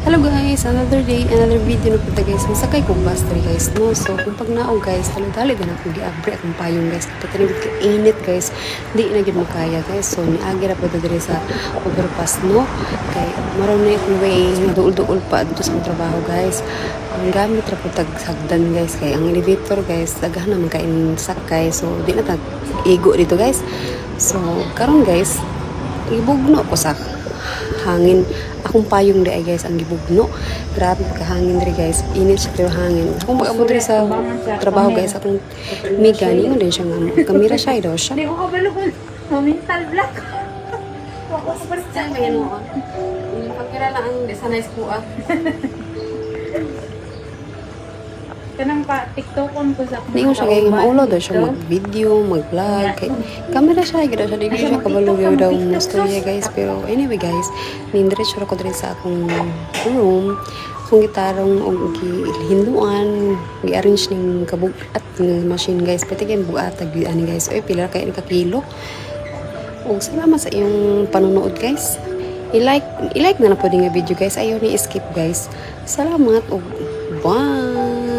Hello guys, another day, another video na punta guys. Masakay kong bus diri guys, no? So, kung pag naong guys, dali din akong giabre akong payong guys. Kapag tanibig ka init guys, di na gid makaya guys. So, niagi ra po diri sa overpass, no? Kay, maroon na akong way, naduol-duol pa dito sa akong trabaho guys. Ang gamit ra po tag sagdan guys. Kay, ang elevator guys, daghan na magkain sakay. So, di na tag igo dito guys. So, karon guys, ibugno ko sa hangin. Akong payong di ay guys ang gibugno. Grabe pagkahangin diri guys. Init siya pero hangin. Kung pag-abot diri sa trabaho guys, akong miga ni din siya nga. Kamera siya daw siya. Hindi ko kabalungan. Mental block. Ako sa first time yan mo. Pagkira lang ang sanay ko ah. Kanang pa TikTokon ko sa Hindi ko siya kaya maulo daw siya mag-video, mag-vlog. Kay kamera siya, gano'n siya. Hindi siya kabalugyaw daw mo storya guys. Pero anyway guys, nindiretso ako diri sa akong room. Kung gitarong o hinduan, i-arrange ng kabugat ng machine guys. Pwede kayo bugatag ani guys. Oy, pila kayo ka kilo. O salamat sa iyong panonood guys. I-like na na po din yung video guys. Ayaw ni skip guys. Salamat o bye!